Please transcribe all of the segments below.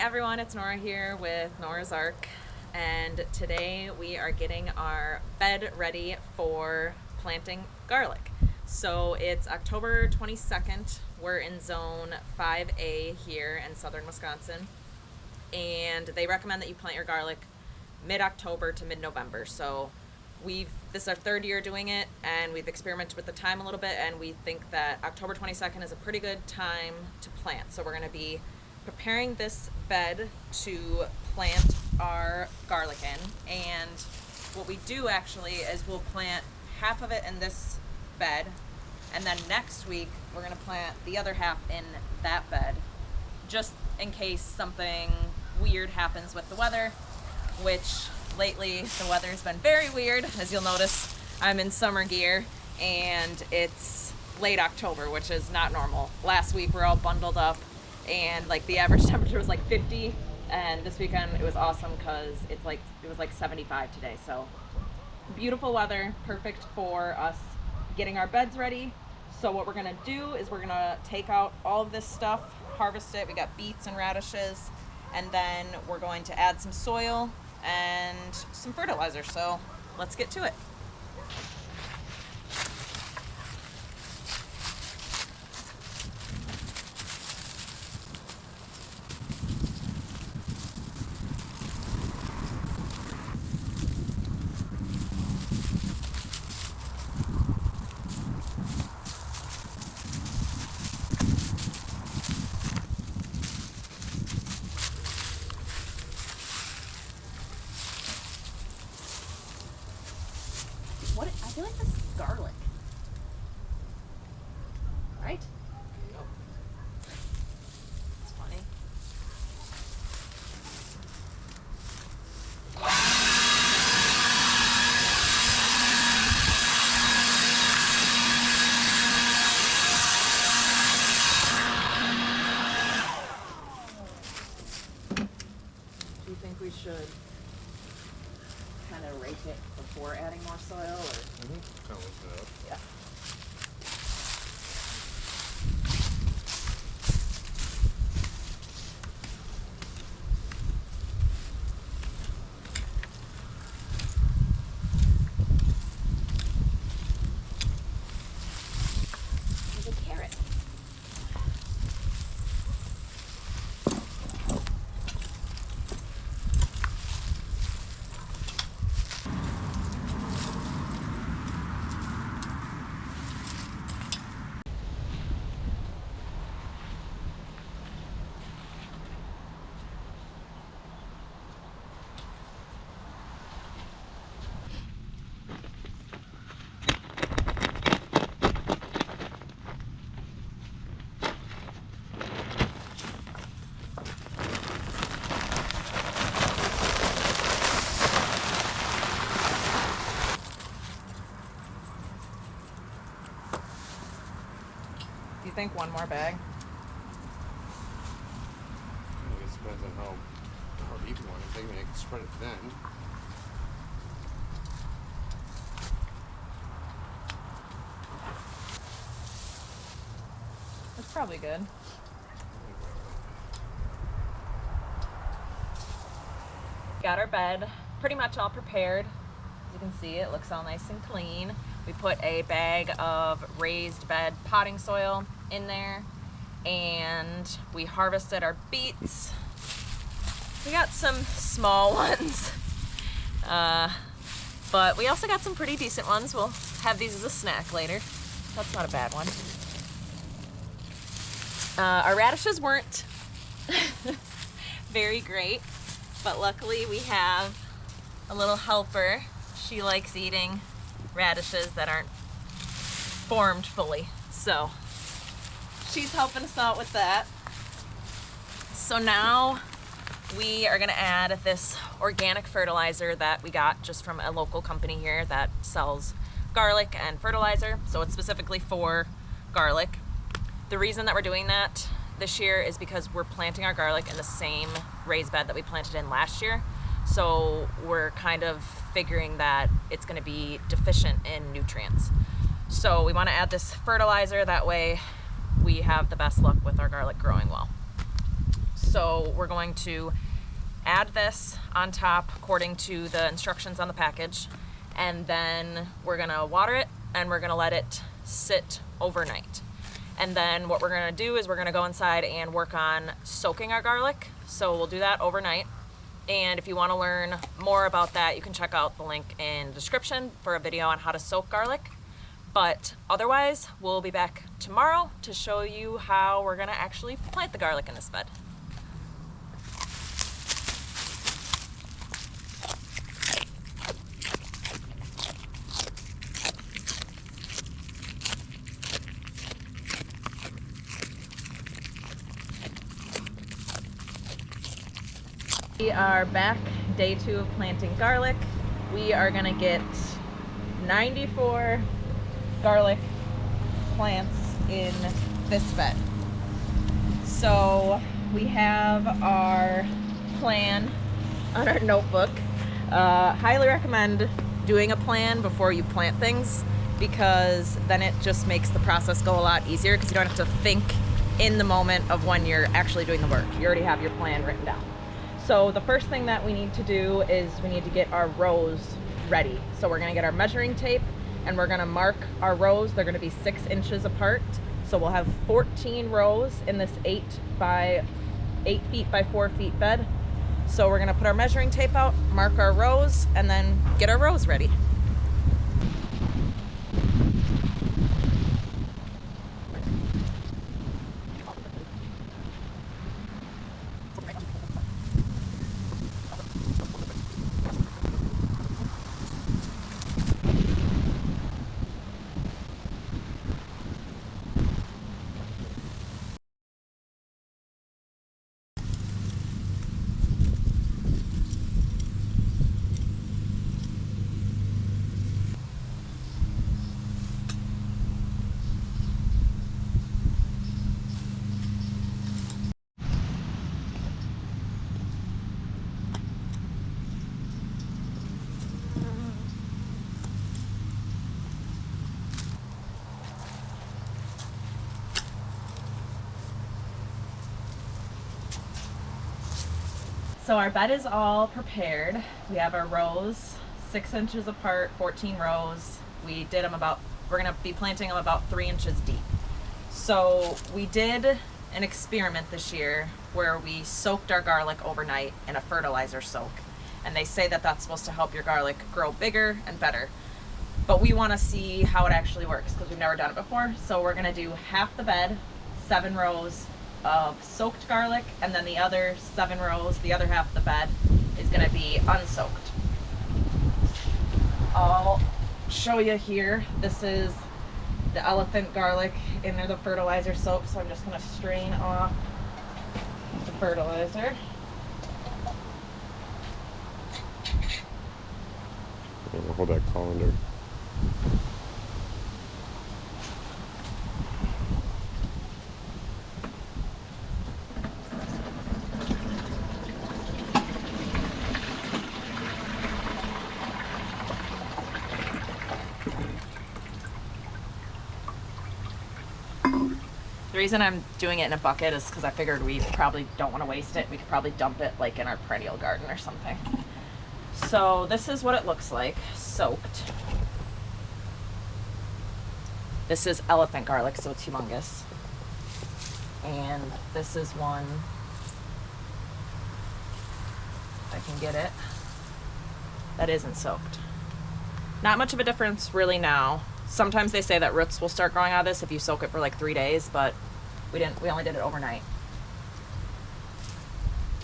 everyone, it's Nora here with Nora's Ark, and today we are getting our bed ready for planting garlic. So it's October 22nd. We're in zone 5A here in southern Wisconsin, and they recommend that you plant your garlic mid-October to mid-November. So this is our third year doing it, and we've experimented with the time a little bit, and we think that October 22nd is a pretty good time to plant. So we're going to be preparing this bed to plant our garlic in. And what we do actually is we'll plant half of it in this bed, and then next week we're going to plant the other half in that bed, just in case something weird happens with the weather, which lately the weather's been very weird. As you'll notice, I'm in summer gear and it's late October, which is not normal. Last week we're all bundled up and like the average temperature was like 50, and this weekend it was awesome because it was like 75 today. So beautiful weather, perfect for us getting our beds ready. So what we're gonna do is we're gonna take out all of this stuff, harvest it. We got beets and radishes, and then we're going to add some soil and some fertilizer. So let's get to it. I feel like this is garlic, right? Yep. It's funny. Do you think we should kind of rake it before adding more soil, or? Kind of lifting it up. Yeah. There's a carrot. Do you think one more bag? I guess it depends on how deep you want it. Maybe I can spread it thin. That's probably good. Got our bed pretty much all prepared. As you can see, it looks all nice and clean. We put a bag of raised bed potting soil in there, and we harvested our beets. We got some small ones, but we also got some pretty decent ones. We'll have these as a snack later. That's not a bad one. Our radishes weren't very great, but luckily we have a little helper. She likes eating radishes that aren't formed fully, so she's helping us out with that. So now we are gonna add this organic fertilizer that we got just from a local company here that sells garlic and fertilizer. So it's specifically for garlic. The reason that we're doing that this year is because we're planting our garlic in the same raised bed that we planted in last year. So we're kind of figuring that it's going to be deficient in nutrients. So we want to add this fertilizer, that way we have the best luck with our garlic growing well. So we're going to add this on top according to the instructions on the package, and then we're gonna water it and we're gonna let it sit overnight. And then what we're gonna do is we're gonna go inside and work on soaking our garlic. So we'll do that overnight. And if you wanna learn more about that, you can check out the link in the description for a video on how to soak garlic. But otherwise, we'll be back tomorrow to show you how we're gonna actually plant the garlic in this bed. We are back, day 2 of planting garlic. We are gonna get 94 garlic plants in this bed. So we have our plan on our notebook. Highly recommend doing a plan before you plant things, because then it just makes the process go a lot easier, because you don't have to think in the moment of when you're actually doing the work. You already have your plan written down. So the first thing that we need to do is we need to get our rows ready. So we're gonna get our measuring tape and we're gonna mark our rows. They're gonna be 6 inches apart. So we'll have 14 rows in this 8 feet by 4 feet bed. So we're gonna put our measuring tape out, mark our rows, and then get our rows ready. So our bed is all prepared. We have our rows 6 inches apart, 14 rows. We did them we're gonna be planting them about 3 inches deep. So we did an experiment this year where we soaked our garlic overnight in a fertilizer soak. And they say that that's supposed to help your garlic grow bigger and better. But we wanna see how it actually works because we've never done it before. So we're gonna do half the bed, 7 rows of soaked garlic, and then the other 7 rows, the other half of the bed, is gonna be unsoaked. I'll show you here. This is the elephant garlic in the fertilizer soak, so I'm just gonna strain off the fertilizer. Hold that colander. The reason I'm doing it in a bucket is because I figured we probably don't want to waste it. We could probably dump it like in our perennial garden or something. So this is what it looks like, soaked. This is elephant garlic, so it's humongous. And this is one, if I can get it, that isn't soaked. Not much of a difference really now. Sometimes they say that roots will start growing out of this if you soak it for like 3 days, but we only did it overnight.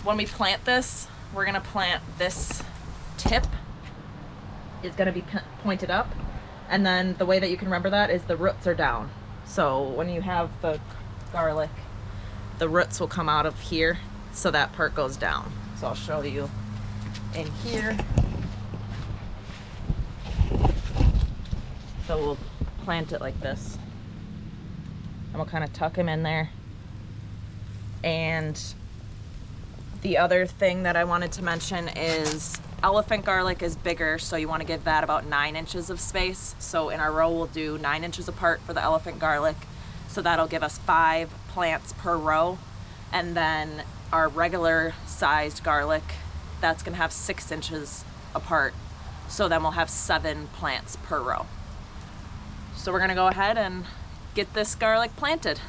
When we plant this, we're gonna plant this tip is gonna be pointed up, and then the way that you can remember that is the roots are down. So when you have the garlic, the roots will come out of here, so that part goes down. So I'll show you in here. So we'll plant it like this. And we'll kind of tuck him in there. And the other thing that I wanted to mention is elephant garlic is bigger, so you want to give that about 9 inches of space. So in our row, we'll do 9 inches apart for the elephant garlic. So that'll give us 5 plants per row. And then our regular sized garlic, that's gonna have 6 inches apart. So then we'll have 7 plants per row. So we're gonna go ahead and get this garlic planted.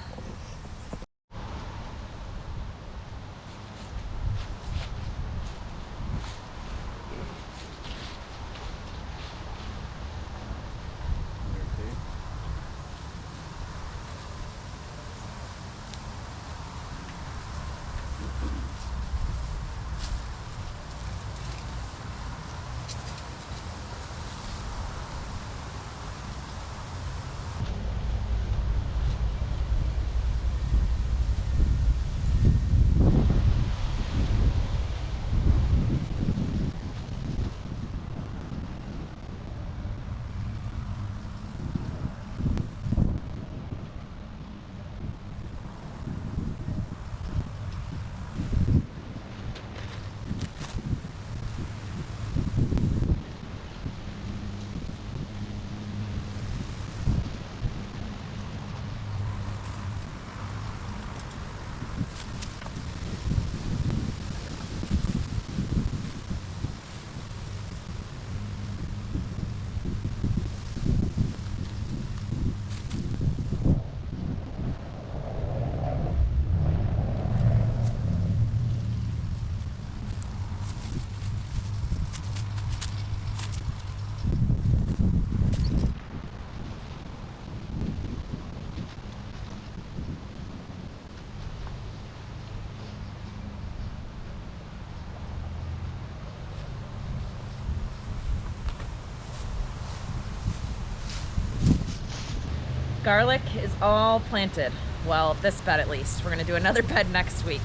Garlic is all planted. Well, this bed at least. We're gonna do another bed next week.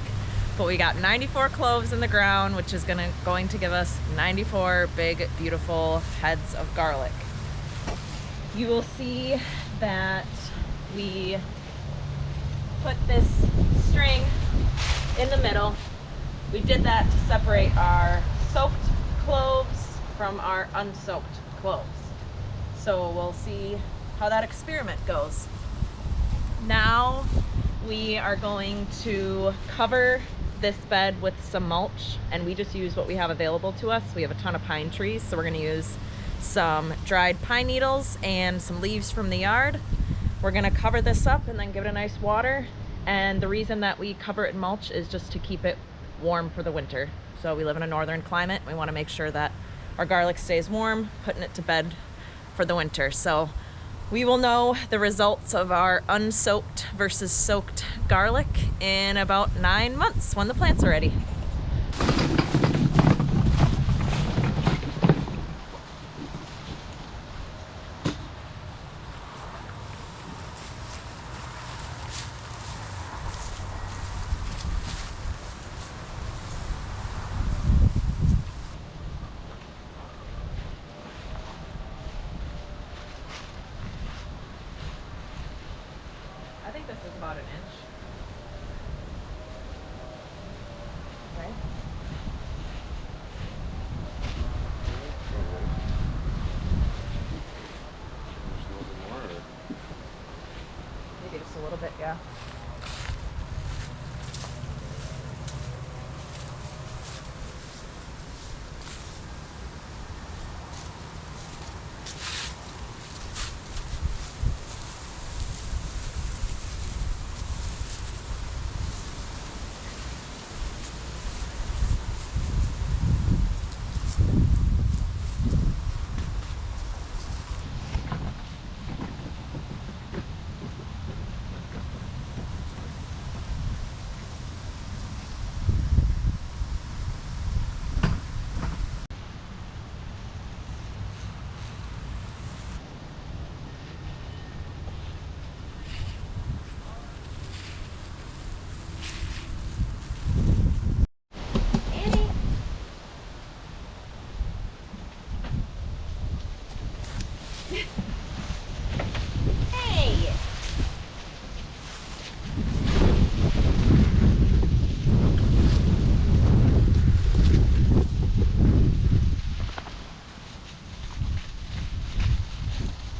But we got 94 cloves in the ground, which is going to give us 94 big, beautiful heads of garlic. You will see that we put this string in the middle. We did that to separate our soaked cloves from our unsoaked cloves. So we'll see how that experiment goes. Now we are going to cover this bed with some mulch, and we just use what we have available to us. We have a ton of pine trees, so we're gonna use some dried pine needles and some leaves from the yard. We're gonna cover this up and then give it a nice water. And the reason that we cover it in mulch is just to keep it warm for the winter. So we live in a northern climate. We wanna make sure that our garlic stays warm, putting it to bed for the winter. So we will know the results of our unsoaked versus soaked garlic in about 9 months when the plants are ready.